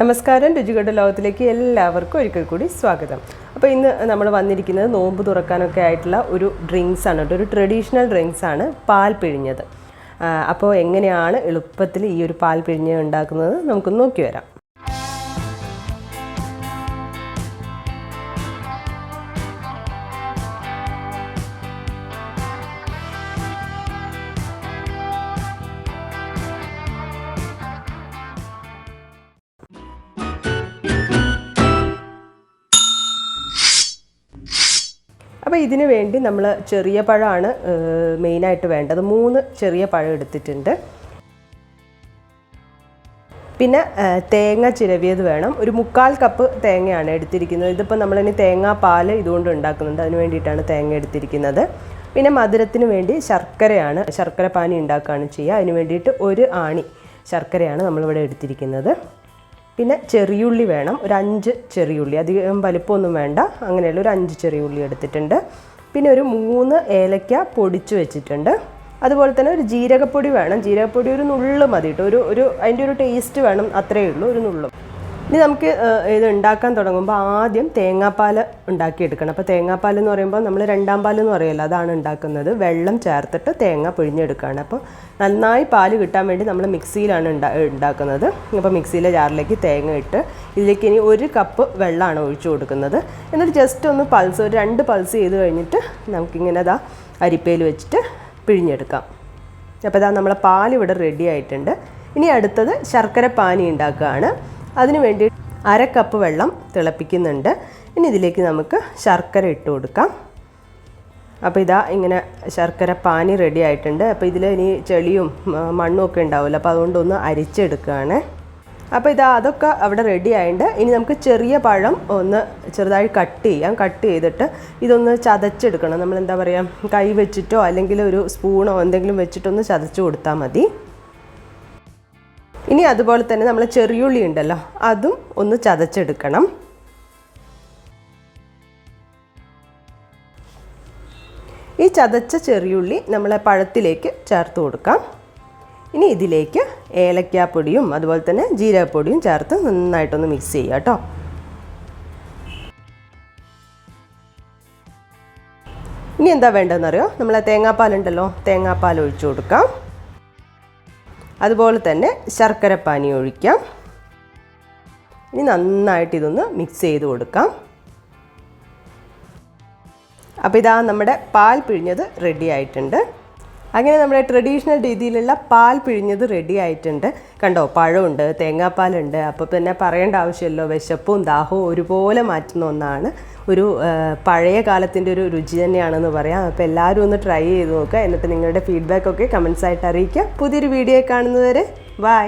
നമസ്കാരം രുചികളുടെ ലോകത്തിലേക്ക് എല്ലാവർക്കും ഒരിക്കൽ കൂടി സ്വാഗതം. അപ്പോൾ ഇന്ന് നമ്മൾ വന്നിരിക്കുന്നത് നോമ്പ് തുറക്കാനൊക്കെ ആയിട്ടുള്ള ഒരു ഡ്രിങ്ക്സ് ആണ് കേട്ടോ. ഒരു ട്രഡീഷണൽ ഡ്രിങ്ക്സ് ആണ് പാൽ പിഴിഞ്ഞത്. അപ്പോൾ എങ്ങനെയാണ് എളുപ്പത്തിൽ ഈ ഒരു പാൽ പിഴിഞ്ഞത് ഉണ്ടാക്കുന്നത് നമുക്കൊന്ന് നോക്കി വരാം. അപ്പോൾ ഇതിനു വേണ്ടി നമ്മൾ ചെറിയ പഴമാണ് മെയിനായിട്ട് വേണ്ടത്. 3 ചെറിയ പഴം എടുത്തിട്ടുണ്ട്. പിന്നെ തേങ്ങ ചിരവിയത് വേണം. ഒരു 3/4 കപ്പ് തേങ്ങയാണ് എടുത്തിരിക്കുന്നത്. ഇതിപ്പോൾ നമ്മളിനി തേങ്ങാപ്പാൽ ഇതുകൊണ്ട് ഉണ്ടാക്കുന്നുണ്ട്, അതിന് വേണ്ടിയിട്ടാണ് തേങ്ങ എടുത്തിരിക്കുന്നത്. പിന്നെ മധുരത്തിന് വേണ്ടി ശർക്കരയാണ്, ശർക്കര പാനി ഉണ്ടാക്കുകയാണ് ചെയ്യുക. അതിന് വേണ്ടിയിട്ട് 1 ആണി ശർക്കരയാണ് നമ്മളിവിടെ എടുത്തിരിക്കുന്നത്. പിന്നെ ചെറിയുള്ളി വേണം, ഒരു 5 ചെറിയുള്ളി, അധികം വലിപ്പമൊന്നും വേണ്ട, അങ്ങനെയുള്ള ഒരു 5 ചെറിയുള്ളി എടുത്തിട്ടുണ്ട്. പിന്നെ ഒരു 3 ഏലക്ക പൊടിച്ചു വെച്ചിട്ടുണ്ട്. അതുപോലെ തന്നെ ഒരു ജീരകപ്പൊടി വേണം. ജീരകപ്പൊടി ഒരു നുള്ളു മതി കേട്ടോ, അതിൻ്റെ ഒരു ടേസ്റ്റ് വേണം, അത്രയേ ഉള്ളൂ, ഒരു നുള്ളും. ഇനി നമുക്ക് ഇത് ഉണ്ടാക്കാൻ തുടങ്ങുമ്പോൾ ആദ്യം തേങ്ങാപ്പാൽ ഉണ്ടാക്കിയെടുക്കണം. അപ്പോൾ തേങ്ങാപ്പാൽ എന്ന് പറയുമ്പോൾ നമ്മൾ 2ാം പാൽ എന്ന് പറയുമല്ലോ, അതാണ് ഉണ്ടാക്കുന്നത്. വെള്ളം ചേർത്തിട്ട് തേങ്ങ പിഴിഞ്ഞെടുക്കുകയാണ്. അപ്പോൾ നന്നായി പാൽ കിട്ടാൻ വേണ്ടി നമ്മൾ മിക്സിയിലാണ് ഉണ്ടാക്കുന്നത്. അപ്പോൾ മിക്സിയിലെ ജാറിലേക്ക് തേങ്ങ ഇട്ട് ഇതിലേക്ക് ഇനി 1 കപ്പ് വെള്ളമാണ് ഒഴിച്ചു കൊടുക്കുന്നത്. എന്നിട്ട് ജസ്റ്റ് ഒന്ന് പൾസ്, ഒരു 2 പൾസ് ചെയ്ത് കഴിഞ്ഞിട്ട് നമുക്കിങ്ങനെ അരിപ്പയിൽ വെച്ചിട്ട് പിഴിഞ്ഞെടുക്കാം. അപ്പോൾ നമ്മളെ പാൽ ഇവിടെ റെഡി ആയിട്ടുണ്ട്. ഇനി അടുത്തത് ശർക്കര പാനി ഉണ്ടാക്കുകയാണ്. അതിന് വേണ്ടി 1/2 കപ്പ് വെള്ളം തിളപ്പിക്കുന്നുണ്ട്. ഇനി ഇതിലേക്ക് നമുക്ക് ശർക്കര ഇട്ട് കൊടുക്കാം. അപ്പോൾ ഇങ്ങനെ ശർക്കര പാനി റെഡി ആയിട്ടുണ്ട്. അപ്പോൾ ഇതിൽ ഇനി ചെളിയും മണ്ണും ഒക്കെ ഉണ്ടാവില്ല, അപ്പോൾ അതുകൊണ്ടൊന്ന് അരിച്ചെടുക്കുകയാണ്. അപ്പോൾ അതൊക്കെ അവിടെ റെഡി ആയിട്ടുണ്ട്. ഇനി നമുക്ക് ചെറിയ പഴം ഒന്ന് ചെറുതായി കട്ട് ചെയ്യാം. കട്ട് ചെയ്തിട്ട് ഇതൊന്ന് ചതച്ചെടുക്കണം. നമ്മളെന്താ പറയുക, കൈ വെച്ചിട്ടോ അല്ലെങ്കിൽ ഒരു സ്പൂണോ എന്തെങ്കിലും വെച്ചിട്ടൊന്ന് ചതച്ച് കൊടുത്താൽ മതി. ഇനി അതുപോലെ തന്നെ നമ്മൾ ചെറിയുള്ളി ഉണ്ടല്ലോ, അതും ഒന്ന് ചതച്ചെടുക്കണം. ഈ ചതച്ച ചെറിയുള്ളി നമ്മളെ പഴത്തിലേക്ക് ചേർത്ത് കൊടുക്കാം. ഇനി ഇതിലേക്ക് ഏലക്കാപ്പൊടിയും അതുപോലെ തന്നെ ജീരകപ്പൊടിയും ചേർത്ത് നന്നായിട്ടൊന്ന് മിക്സ് ചെയ്യുക കേട്ടോ. ഇനി എന്താ വേണ്ടതെന്നറിയോ, നമ്മളെ തേങ്ങാപ്പാലുണ്ടല്ലോ, തേങ്ങാപ്പാൽ ഒഴിച്ചു കൊടുക്കാം. അതുപോലെ തന്നെ ശർക്കര പാനി ഒഴിക്കാം. ഇനി നന്നായിട്ട് ഇതൊന്ന് മിക്സ് ചെയ്ത് കൊടുക്കാം. അപ്പോൾ നമ്മുടെ പാൽ പിഴിഞ്ഞത് റെഡി ആയിട്ടുണ്ട്. അങ്ങനെ നമ്മുടെ ട്രഡീഷണൽ രീതിയിലുള്ള പാൽ പിഴിഞ്ഞത് റെഡി ആയിട്ടുണ്ട്. കണ്ടോ, പഴമുണ്ട്, തേങ്ങാപ്പാലുണ്ട്. അപ്പോൾ പിന്നെ പറയേണ്ട ആവശ്യമില്ലല്ലോ, വിശപ്പും ദാഹവും ഒരുപോലെ മാറ്റുന്ന ഒന്നാണ്. ഒരു പഴയ കാലത്തിൻ്റെ ഒരു രുചി തന്നെയാണെന്ന് പറയാം. അപ്പോൾ എല്ലാവരും ഒന്ന് ട്രൈ ചെയ്ത് നോക്കുക. എന്നിട്ട് നിങ്ങളുടെ ഫീഡ്ബാക്കൊക്കെ കമൻസായിട്ട് അറിയിക്കുക. പുതിയൊരു വീഡിയോ കാണുന്നതുവരെ ബൈ.